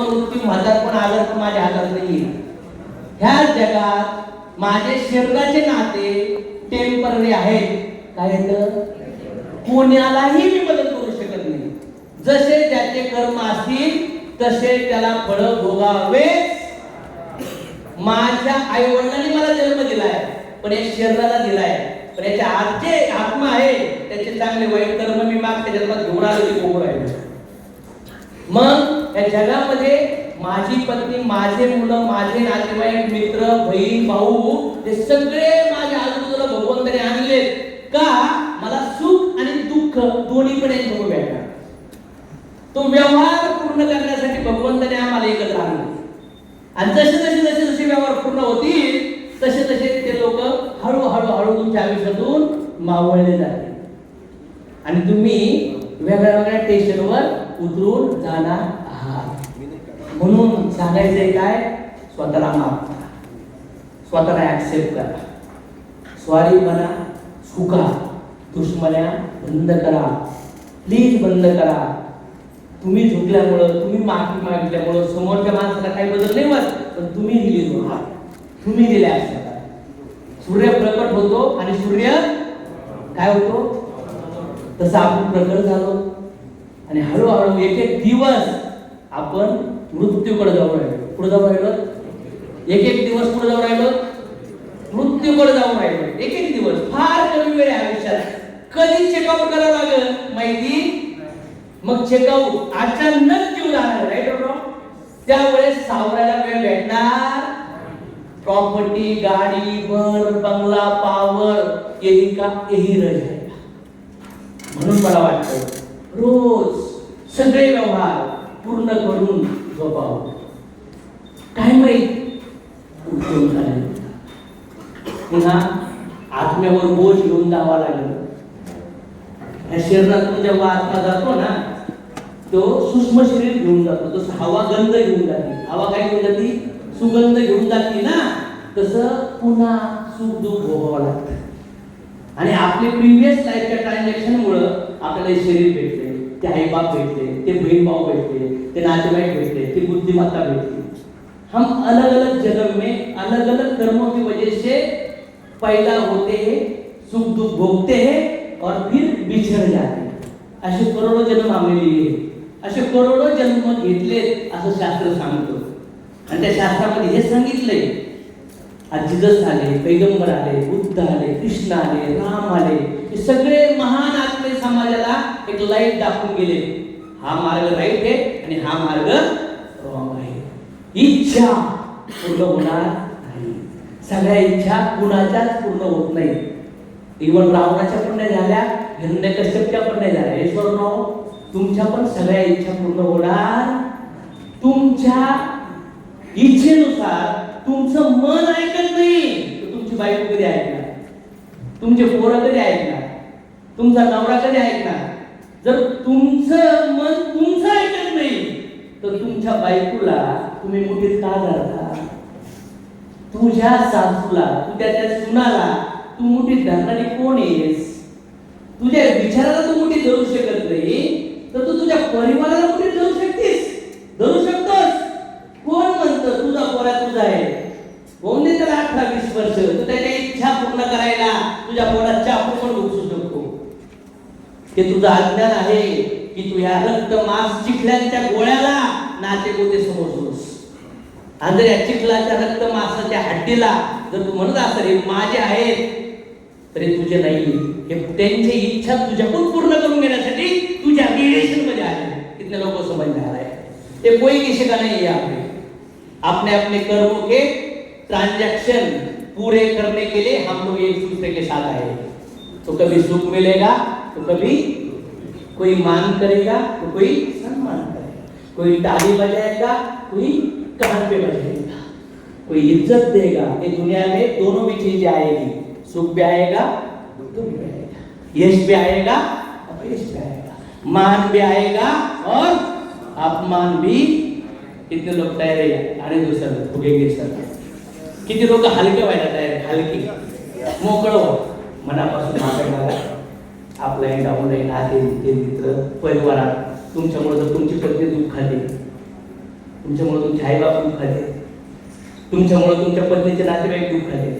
मृत्यू म्हातारपण आजार पण माझ्या हातात नाहीये. ह्या जगात माझे शरीराचे नाते टेम्पररी आहेत. काय येतं, कोणालाही मी मदत करू शकत नाही. जसे त्याचे कर्म असतील तसे त्याला फळ भोगावे. माझ्या आई वडिलांनी मला जन्म दिलाय, पण या शरीराला दिलाय, पण याच्या आजचे आत्मा आहे त्याचे चांगले वाईट कर्म मी मागच्या जन्मात घेऊन आलो ते भोगू राहिलो. मग या जगामध्ये माझी पत्नी, माझे मुलं, माझे नातेवाईक, मित्र, बहीण, भाऊ हे सगळे माझ्या आजूबाजूला भगवंताने आणले का मला सुख आणि दुःख दोन्ही पण यांच्याकडून भेटणार. तो व्यवहार पूर्ण करण्यासाठी भगवंताने आम्हाला एकत्र आणले. आणि जसे व्यवहार पूर्ण होतील तसे ते लोक हळूहळू तुमच्या आयुष्यातून मावळले जातील आणि तुम्ही वेगळ्या वेगळ्या स्टेशनवर उतरून जाणार आहात. म्हणून सांगायचंय काय, स्वतःला माफ करा, स्वतःला ऍक्सेप्ट करा, स्वारी बना, चुका दुश्मन्या बंद करा, प्लीज बंद करा. तुम्ही झुकल्यामुळं, तुम्ही माफी मागितल्यामुळं समोरच्या माणसाला काही बदल नाही होत, पण तुम्ही दिली तुम्ही दिल्या असतात. सूर्य प्रकट होतो आणि सूर्य काय होतो, तसं आपण प्रकट झालो आणि हळूहळू एक दिवस आपण मृत्यूकडे जाऊ राहिलो. पुढे जाऊ राहिलो, एक दिवस पुढे जाऊ राहिलो, मृत्यूकडे जाऊ राहिलो. एक दिवस फार कमी वेळ आहे आयुष्यात. कधी चेकआउट करावं लागेल माहिती, मग चेकआउट अचानक जीव जाणार, राईट ऑर रॉंग. त्यावेळेस सावरायला वेळ भेटणार. प्रॉपर्टी, गाडी, घर, बंगला, पावर यही का यही रह जाएगा. म्हणून मला वाटतं रोज सगळे व्यवहार पूर्ण करून झोपावं. काय माहित उठून झाले पुन्हा आत्म्यावर बोज घेऊन जावा लागेल. या शरीरातून जेव्हा आत्मा जातो ना, तो सूक्ष्म शरीर घेऊन जातो. तसं हवा गंध घेऊन जाते. हवा काय घेऊन जाते, सुगंध घेऊन जाते ना. तसं पुन्हा सुख दुःख भोगावं लागतं. आणि आपले प्रिव्हियस लाईफच्या ट्रान्झॅक्शन मुळे आपल्याला शरीर भेटले, ते आई बाप भेटले, ते बहीण भाऊ भेटले, ते नातेवाईक भेटले, ते बुद्धिमत्ता भेटली. हम अलग अलग जन्म में अलग अलग कर्मों की वजह से पैदा होते हैं, सुख दुख भोगते हैं और फिर बिछड़ जाते हैं. असे करोडो जन्म आम्ही लिहिले, असे करोडो जन्म घेतले असं शास्त्र सांगतो. आणि त्या शास्त्रामध्ये हे सांगितलंय, आज जिजस आले, पैगंबर आले, बुद्ध आले, कृष्ण आले, राम आले, हे सगळे महान आत्मे समाजाला एक लाईट दाखवून गेले. हा मार्ग राईट आहे आणि हा मार्ग रॉंग आहे. इच्छा पूर्ण होणार नाही. सगळ्या इच्छा कुणाच्याच पूर्ण होत नाही. इव्हन रावणाच्या पण नाही झाल्या, हिरण्यकश्यपच्या पण नाही झाल्या. ईश्वरराव, तुमच्या पण सगळ्या इच्छा पूर्ण होणार. तुमच्या इच्छेनुसार तुमचं मन ऐकत नाही तर तुमची बायको कधी ऐकणार, तुमचे पोरं कधी ऐकणार, तुमचा नवरा कधी ऐकणार. जर तुमचं मन तुमचं ऐकत नाही तर तुमच्या बायकोला तुम्ही मुठीत का धरता, तुझ्या सासूला, तुझ्या सुनाला तू मुठीत धरणारी कोण आहेस. तुझ्या विचाराला तू मुठीत धरू शकत नाही तर तू तुझ्या परिवाराला मुठीत धरू शकतेस, धरू शकतोस. कोण म्हणतं तुझा पोरा तुझा आहे, होऊन दे त्याला 18-20 वर्ष, तू त्याच्या इच्छा पूर्ण करायला तुझ्या पोरात चाकू पण घुसू शकतो. ते तुझं अज्ञान आहे की तू या रक्त मांस चिखलांच्या गोळ्याला नाते गोते समजतोस. आणि जर या चिखलाच्या रक्त मांसाच्या हड्डीला जर तू म्हणत असेल हे माझे आहेत तरी तुझे नाही, हे त्यांची इच्छा तुझ्याकडून पूर्ण करून घेण्यासाठी तुझ्या रिलेशन मध्ये आले. कितने लोगों को समझ में आ रहा है, ये कोई किसी का नहीं है. अपने अपने कर्मों के ट्रांजैक्शन पूरे करने के लिए हम लोग एक दूसरे के साथ आए. तो कभी सुख मिलेगा तो कभी कोई मान करेगा तो कोई सम्मान करेगा, कोई ताली बजाएगा कोई कान पे बजाएगा, कोई इज्जत देगा. ये दुनिया में दोनों भी चीजें आएगी, सुख भी आएगा दुख भी आएगा, यश भी आएगा अपयश भी आएगा, मान भी आएगा और अपमान भी. कितने लोग तयार आहे आणि दुसरं फुगेगे सर, किती लोक हलके व्हायला तयार आहे, हलके मोकळं व्हा मनापासून. मागायला आपल्या इंडामुळे, नाते, नाते, मित्र, परिवारात तुमच्यामुळे जर तुमची पत्नी दुःखात आहे, तुमच्यामुळे तुमचे आईबाप दुःखाचे, तुमच्यामुळे तुमच्या पत्नीचे नातेवाईक दुःखाचे,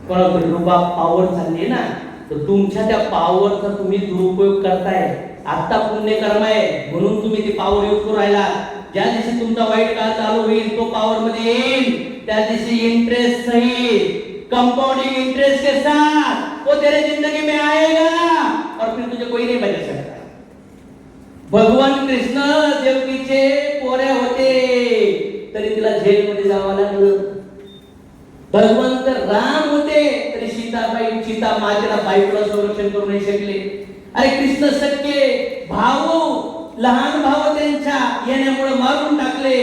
कोणाकडे रुबाब पावर चालली ना, तर तुमच्या त्या पावरचा तुम्ही दुरुपयोग करताय. आता पुण्यकर्म आहे म्हणून तुम्ही ती पावर यूज करू राहिला. ज्या दिवशी तुमचा वाईट काळ चालू होईल, तो पावर मध्ये येईल, त्या दिवशी इंटरेस्ट सहित, कंपाउंडिंग इंटरेस्ट के साथ वो तेरे जिंदगी में आएगा और फिर तुझे कोई नहीं बचा सकता. भगवान कृष्ण देवकीचे पोरे होते तरी तिला जेलमध्ये जावं लागलं. भगवंत राम होते तरी सीता मातेला बायकोला संरक्षण करू नाही शकले. अरे कृष्ण सख्खे भाऊ, लहान भाऊ त्यांच्या येण्यामुळे मारून टाकले.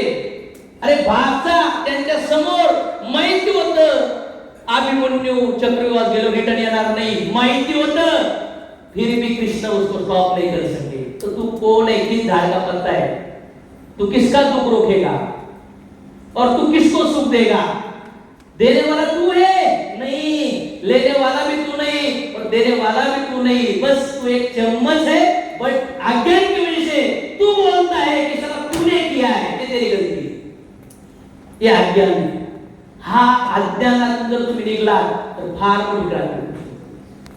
अरे भाचा त्यांच्या समोर माहिती होतं अभिमन्यू चक्रव्यूहात गेलो रिटर्न येणार नाही, माहिती होतं, फिर भी कृष्ण उसको स्टॉप नहीं कर सके. तो तू कौन है, किस झाड़ का पत्ता है, तू किसका दुख रोकेगा और तू किसको सुख देगा? देने वाला तू है नहीं, लेने वाला भी तू नहीं और देने वाला भी तू नहीं. बस तू एक चम्मच है, बट अज्ञान की वजह से तू बोलता है कि साला तूने किया है, ये तेरी गलती है. ये अज्ञान. हा अज्ञानातून जर तुम्ही निघला तर फार मोठी क्रांती.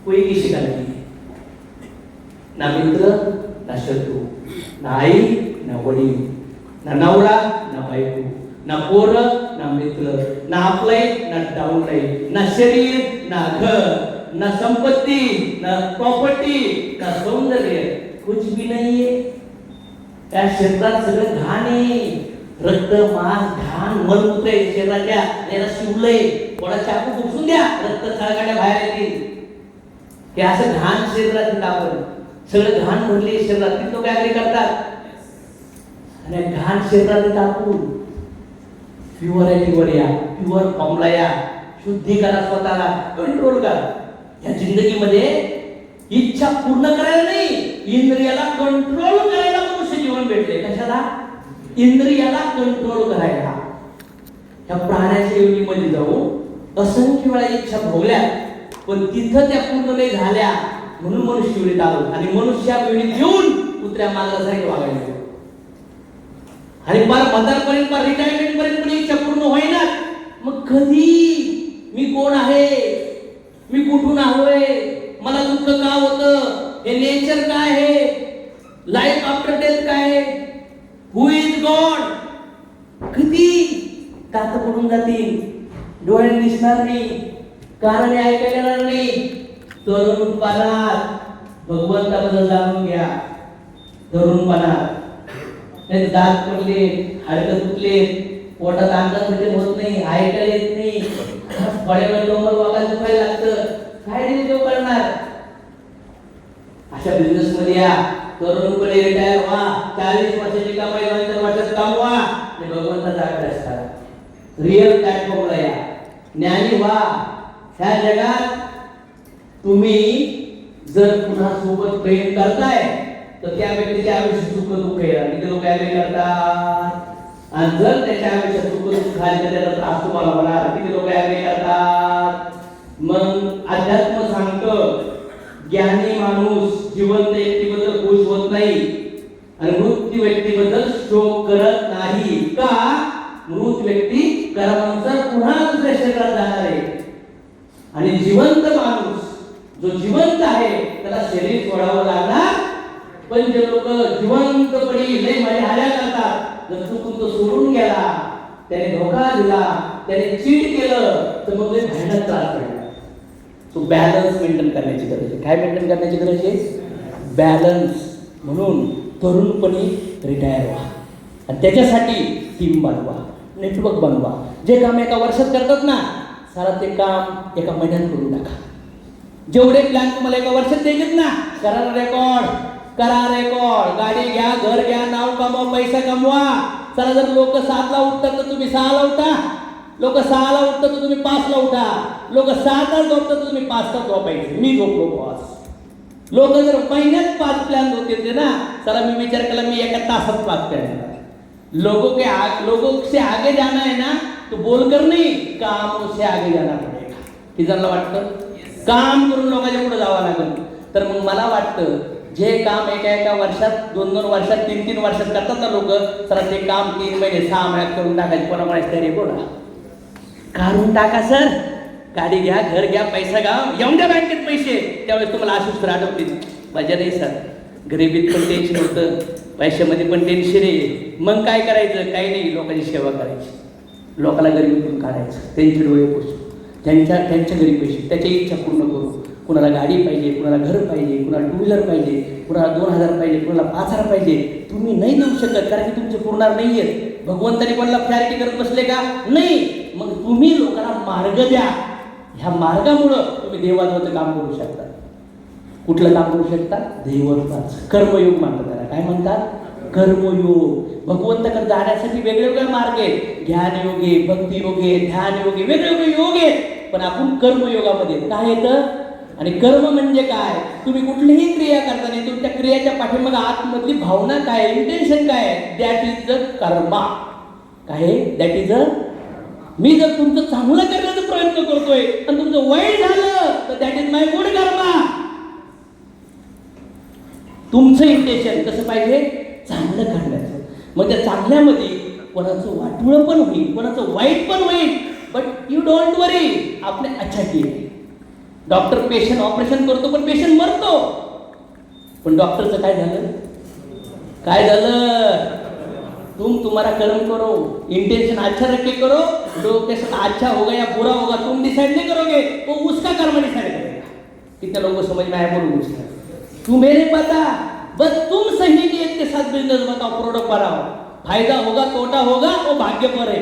कोई की शिकायला नाही, ना मित्र ना शत्रू, ना आई ना वडील, ना नवरा ना बायको, ना पोर ना मित्र, ना अपलाईट ना डाऊनलाईट, ना शरीर ना घर, ना संपत्ती ना प्रॉपर्टी, ना सौंदर्य, कुछ भी नाहीये. त्या शरीरात सगळं घाण आहे, रक्त मांस घाण मलमूत्र आहे शरीराच्या. याला शिवलंय, कोणा चाकू खुपसून द्या, रक्त सळगाड्या बाहेर येतील. हे असं घाण शरीरात आपण सगळं घाण भरले शरीरात. लोक काय करतात, आणि घाण शरीरात टाकून प्युअर या, प्युअर फॉर्मला या, शुद्धी करा, स्वतःला कंट्रोल करा. या जिंदगीमध्ये इच्छा पूर्ण करायला नाही, इंद्रियाला कंट्रोल करायला मनुष्य जीवन भेटले. कशाला? इंद्रियाला कंट्रोल करायला. ह्या प्राण्याच्या योनीमध्ये जाऊन असंख्य वेळा इच्छा भोगल्या, पण तिथं त्या पूर्ण नाही झाल्या म्हणून मनुष्य योनीत आलो. आणि मनुष्य योनीत येऊन कुत्र्या मांजरासारखे वागायला लागलो. आणि पार म्हातारपर्यंत, पार रिटायरमेंट पर्यंत पण इच्छा पूर्ण होईना. मग कधी मी कोण आहे, मी कुठून आलोय, मला दुःख का होतं, हे नेचर काय आहे, लाईफ आफ्टर डेथ काय आहे, हु इज गॉड, कधी दात पडून जातील, डोळ्याने दिसणार नाही, कानाने ऐकायला येणार नाही. तरुणपणात भगवंताबद्दल जाणून घ्या. तरुणपणात दात पडले, हाडकं तुटले, पोटात अंगात होत नाही, ऐकायला येत नाही, फळेवर डोंगर वागायला दुखायला लागतं, काय देव करणार? अशा बिझनेस मध्ये या, तरुणपणे रिटायर व्हा, 40 वर्षाची कमाई 2 वर्षात कमवा आणि भगवंताचा अभ्यास करा. रिअल प्लॅटफॉर्मला या, ज्ञानी व्हा. ह्या जगात तुम्ही जर पुन्हा सोबत प्रेम करताय तर त्या व्यक्तीच्या आयुष्यात सुख दुःख येणार. किती लोक काय करतात, आणि जर त्याच्या आयुष्यात सुख दुःख आले तर त्याचा त्रास तुम्हाला होणार. किती लोक काय करतात. मग अध्यात्म सांगतं, ज्ञानी माणूस जिवंत व्यक्तीबद्दल खुश होत नाही आणि मृत व्यक्तीबद्दल शोक करत नाही. का? मृत व्यक्ती कर्मानुसार पुन्हा दुसऱ्या शरीरात जाणार आहे आणि जिवंत माणूस जो जिवंत आहे त्याला शरीर सोडावं लागणार. पण जे लोक जिवंतपणी लय मजा करतात, जर चुकून तो सोडून गेला, त्याने धोका दिला, त्याने चीट केलं, तर मग ते भयानक त्रास पडला. सो बॅलन्स मेंटेन करण्याची गरज आहे. काय मेंटेन करण्याची गरज आहे? बॅलन्स. म्हणून तरुणपणी रिटायर व्हा आणि त्याच्यासाठी टीम बनवा, नेटवर्क बनवा. जे काम एका वर्षात करतात ना, सारा ते काम एका महिन्यात करून टाका. जेवढे प्लॅन तुम्हाला एका वर्षात द्यायचे ना, करा रेकॉर्ड, करा रेकॉर्ड. गाडी घ्या, घर घ्या, नाव कमवा, पैसा कमवा. चला, जर लोक 7 ला उठतात तर तुम्ही 6 ला उठा. लोक 6 ला उठतात तर तुम्ही 5 ला उठा. लोक 7 ला झोपतात तर तुम्ही 5 ला झोपायचे. मी झोपलो बॉस. लोक जर महिन्यात 5 प्लॅन होते ना, चला मी विचार केला मी एका तासात 5 प्लॅन. लोगों से आगे जाना है ना, तो बोलकर नहीं, कामों से आगे जाना पडेगा. की जरा वाटतं काम करून लोकांच्या पुढे जावं लागेल. तर मग मला वाटतं जे काम एका वर्षात 2-2 वर्षात 3-3 वर्षात करतात ना लोक, तर ते काम 3 महिने 6 महिन्यात करून टाकायचे. कोणाकोणाची तयारी बोला, काढून टाका सर. गाडी घ्या, घर घ्या, पैसा घ्या, येऊन द्या बँकेत पैसे. त्यावेळेस तुम्हाला आशुष आठवतील, मजा नाही सर, गरिबीत पण टेन्शन होतं, पैशामध्ये पण टेन्शन आहे. मग काय करायचं? काही नाही, लोकांची सेवा करायची, लोकांना गरिबीतून काढायचं, त्यांचे डोळे पुसू, त्यांच्या घरी पैसे, त्याच्या इच्छा पूर्ण करू. कुणाला गाडी पाहिजे, कुणाला घर पाहिजे, कुणाला 2 व्हीलर पाहिजे, कुणाला 2000 पाहिजे, कुणाला 5000 पाहिजे. तुम्ही नाही देऊ शकत, कारण की तुमचे पुरणार नाही आहेत. भगवंतानी कोणाला फ्लॅरिटी करत बसले का? नाही. मग तुम्ही लोकांना मार्ग द्या. ह्या मार्गामुळं तुम्ही देवत्वाचं काम करू शकता. कुठलं काम करू शकता? देवत्वाचं. कर्मयोग म्हणतात त्याला. काय म्हणतात? कर्मयोग. भगवंताकडे जाण्यासाठी वेगवेगळे मार्ग आहेत. ज्ञानयोग आहे, भक्तियोग आहे, ध्यानयोग आहे, वेगवेगळे योग आहेत. पण आपण कर्मयोगामध्ये काय येतं? आणि कर्म म्हणजे काय? तुम्ही कुठलीही क्रिया करताना तुमच्या क्रियाच्या पाठीमागे आतमधली भावना काय, इंटेन्शन काय आहे? दॅट इज द कर्मा. काय आहे? That is the. मी जर तुमचं चांगलं करण्याचा प्रयत्न करतोय आणि तुमचं वाईट झालं तर दॅट इज माय गुड कर्मा. तुमचं इंटेन्शन कसं पाहिजे? चांगलं करण्याचं. मग त्या चांगल्यामध्ये कोणाचं वाटोळं पण होईल, कोणाचं वाईट पण होईल, बट यू डोंट वरी. आपने अच्छा किया. डॉक्टर पेशंट ऑपरेशन करतो पण पेशंट मरतो, पण डॉक्टरचं काय झालं? काय झालं? तुम्हारा कर्म करो, इंटेंशन अच्छा रख के करो, लोग के साथ अच्छा होगा या बुरा होगा तुम डिसाइड नहीं करोगे, वो उसका कर्म डिसाइड करेगा. कितने लोगों को समझ में आया? बोलो मुझे. तुम्हें नहीं पता, बस तुम सही नीयत के साथ बिजनेस बताओ, प्रोडक्ट बनाओ, फायदा होगा तोटा होगा वो भाग्य पर है.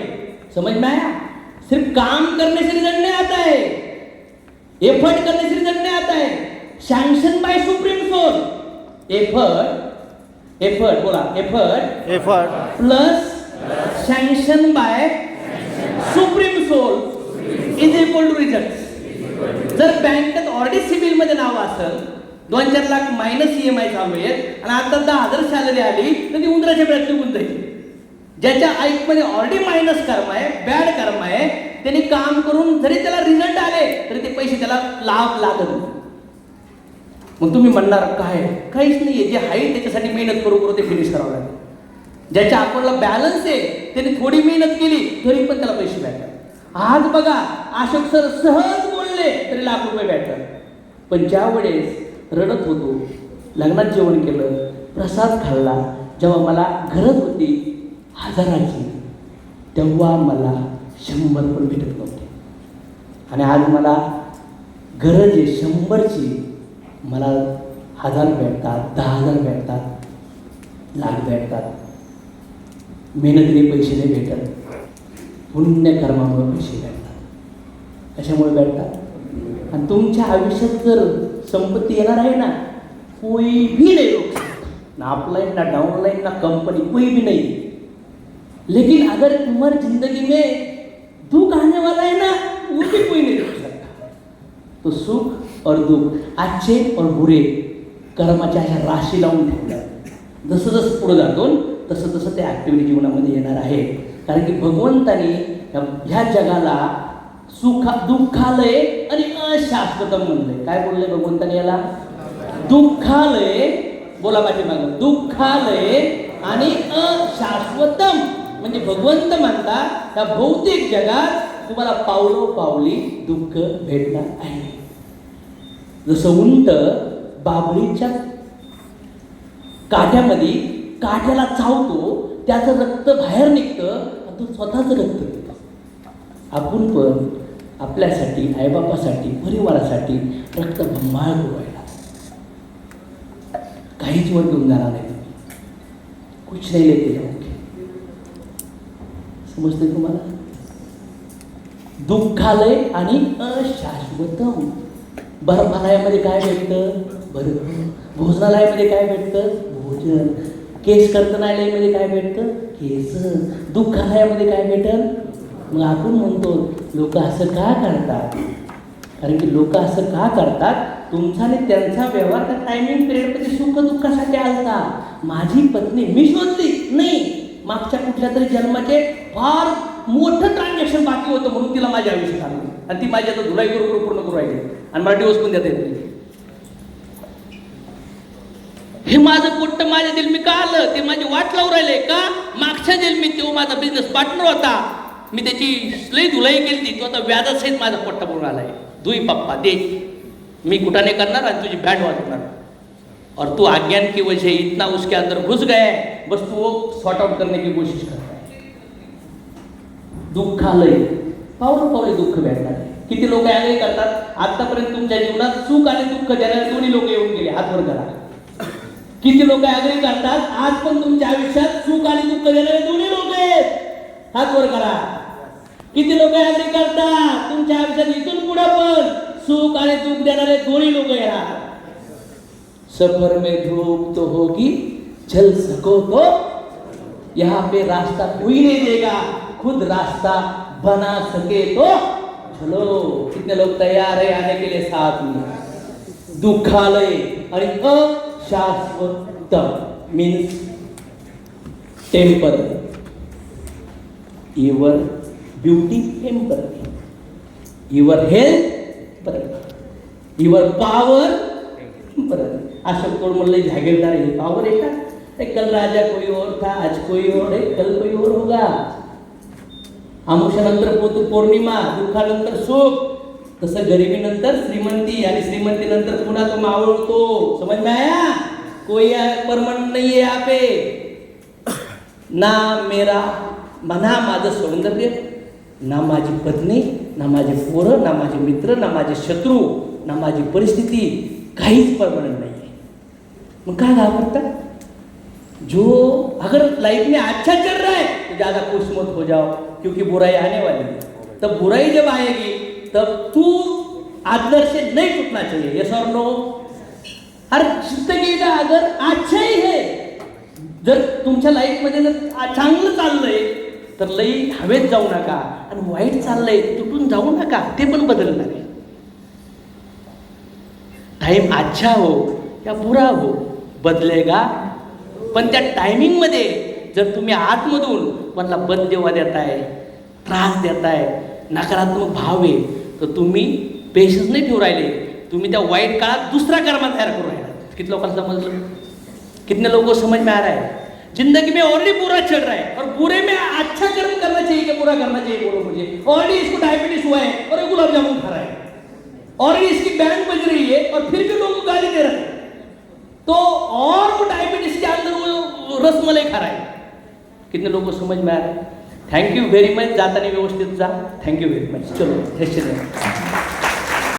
समझ में आया? सिर्फ काम करने से रिजल्ट नहीं आता है, एफर्ट करने से रिजल्ट नहीं आता है. Sanction by supreme soul. Effort बोला, effort plus sanction by supreme soul is equal to result. जर बँकेत ऑलरेडी सिबिल मध्ये नाव असेल, 2-4 लाख मायनस EMI चालू आहेत आणि आता 10,000 सॅलरी आली तर ती उंदराच्या बेळात निघून जाईल. ज्याच्या आईमध्ये ऑलरेडी मायनस कर्म आहे, बॅड कर्म आहे, त्यांनी काम करून जरी त्याला रिझल्ट आले तरी ते पैसे त्याला लाभ लागत नाही. मग तुम्ही म्हणणार काय? काहीच नाहीये. जे आहे त्याच्यासाठी मेहनत करू ते फिनिश करावं लागेल. ज्याच्या अकाउंटला बॅलन्स आहे त्याने थोडी मेहनत केली तरी पण त्याला पैसे भेटतात. आज बघा, अशोक सर सहज बोलले तरी लाख रुपये भेटतात. पण ज्या वेळेस रडत होतो, लग्नात जेवण केलं, प्रसाद खाल्ला, जेव्हा मला गरज होती 1000ची, तेव्हा मला 100 पण भेटत नव्हते. आणि आज मला गरज आहे 100ची, मला 1000 भेटतात, 10,000 भेटतात, लाख भेटतात. मेहनतीने पैसे नाही भेटत, पुण्यकर्मामुळे पैसे भेटतात. कशामुळे भेटतात? आणि तुमच्या आयुष्यात जर संपत्ती येणार आहे ना, कोई भी नहीं रोक सकता, ना अपलाइन ना डाउनलाइन ना कंपनी, कोई भी नहीं. लेकिन अगर तुम्हारी जिंदगी में दुख आने वाला है ना, वो भी कोई नहीं रोक सकता. तो सुख और दुख, अच्छे और बुरे कर्माच्या अशा राशी लावून ठेवल्या. जसं जसं पुढे जातो तसं तसं ते ॲक्टिव्हिटी जीवनामध्ये येणार आहे. कारण की भगवंतानी ह्या जगाला दुःखालय आणि अशाश्वतम म्हणलंय. काय बोललंय भगवंतानी याला? दुःखालय. बोला पाठीमागं, दुःखालय आणि अशाश्वतम. म्हणजे भगवंत म्हणतात त्या भौतिक जगात तुम्हाला पावलोपावली दुःख भेटणार आहे. जसं उंट बाभळीच्या काठ्यामध्ये काठ्याला चावतो, त्याचं रक्त बाहेर निघतं आणि तो स्वतःच रक्त पितो. आपण पण आपल्यासाठी, आईबापासाठी, परिवारासाठी रक्त भंबाळ पुरवायला काहीच वर घेऊन जाणार नाही. कुछ नाही लेते जाओगे. समजते तुम्हाला? दुःखालय आणि अशाश्वतम. बर्फालयामध्ये काय भेटतं? बर्फ. भोजनालयामध्ये काय भेटतं? भोजन. केस कर्तनालयामध्ये काय भेटतं? केस. दुःखालयामध्ये काय भेटतं? मग आपण म्हणतो लोक असं का करतात? कारण की लोक असं का करतात? तुमचा आणि त्यांचा व्यवहार त्या टायमिंग पिरियडमध्ये सुख दुःखासाठी आलता. माझी पत्नी मी शोधली नाही, मागच्या कुठल्या तरी जन्माचे फार मोठं ट्रान्झॅक्शन बाकी होतं म्हणून तिला माझ्या आयुष्यात आलं आणि ती माझी आता धुलाई करून पूर्ण करू राहिली आणि मला डिवोर्स पण देता येत नाही. हे माझं पोट्ट माझ्या जन्मी का आलं, ते माझी वाट लावून राहिले का. मागच्या जन्मी तो माझा बिझनेस पार्टनर होता, मी त्याची लई धुलाई केली, तो आता व्याजासहित माझा पोट्टा बनून आलाय. दुई पप्पा दे, मी कुठाने करणार आणि तुझी बँड वाजवणार. और तू अज्ञान की वजह से इतना उसके अंदर घुस गए, बस तू वो सॉर्ट आउट करने की कोशिश करता है. दुःख आलंय, पावलं पावले दुःख भेटणार. किती लोक ॲग्री करतात आतापर्यंत तुमच्या जीवनात सुख आणि दुःख देणारे दोन्ही लोक येऊन गेले, हात वर करा. किती लोक ॲग्री करतात आज पण तुमच्या आयुष्यात सुख आणि दुःख देणारे दोन्ही लोक आहेत, हात वर करा. किती लोक ॲग्री करतात तुमच्या आयुष्यात इथून पुढे पण सुख आणि दुःख देणारे दोन्ही लोक येणार. सफर में धूप तो होगी, चल सको तो यहाँ पे रास्ता कोई नहीं देगा, खुद रास्ता बना सके तो चलो. कितने लोग तैयार है आने के लिए साथ में. दुःखालय आणि अशाश्वत means temporary. Your beauty temporary, your health temporary, your power temporary. अशोक तोड़ मतलब जागीरदार है, पावर है का. कल राजा कोई और था, आज कोई और है, कल कोई और होगा. आमुषानंतर पौर्णिमा, दुःखानंतर सुख, तसं गरिबीनंतर श्रीमंती आणि श्रीमंतीनंतर पुन्हा तो मावळतो. समझ में आया. कोई परमानेंट नहीं है यहाँ पे. ना मेरा ना माझं सौंदर्य, ना माझी पत्नी, ना माझे पोरं, ना माझे मित्र, ना माझे शत्रू, ना माझी परिस्थिती, काहीच परमानेंट नहीं है. मग काय घाबरता. जो अगर लाइफ में अच्छा चल रहा है तो ज़्यादा खुश मत हो जाओ, क्योंकि बुराई आने वाली है. तब बुराई जब आएगी तब तू आदर्श से नहीं टूटना चाहिए. यस और नो. हर जिंदगी का अगर अच्छा ही है, जर तुमच्या लाईफमध्ये जर चांगलं चाललंय तर लई हवेत जाऊ नका, आणि वाईट चाललंय तुटून जाऊ नका, ते पण बदलणार आहे. टाइम अच्छा हो या बुरा हो बदलेगा, पण त्या टायमिंगमध्ये जर तुम्ही आतमधून मला बददेवा देताय, त्रास देताय, नकारात्मक भाव आहे, तर तुम्ही पेशन्स नाही ठेवू राहिले, तुम्ही त्या वाईट काळात दुसरा कर्म तयार करू राहिला. किती लोकांना समजलं. कितने लोगों को समझ में आ रहा है. जिंदगी में ऑलरेडी बुरा चल रहा है और बुरे में अच्छा कर्म करना चाहिए कि बुरा करना चाहिए. बोलो मुझे. ऑलरेडी इसको डायबिटीज हुआ है और गुलाब जामुन खा रहा है, ऑलरेडी इसकी बैंड बज रही है और फिर भी लोग गाली दे रहे हैं, तो और वो डायबिटीज के अंदर वो रसमलाई खा रहा है. कितने लोगों को समझ में आ रहा है. Thank you very much. जाताना व्यवस्थित जा. Thank you very much. चलो.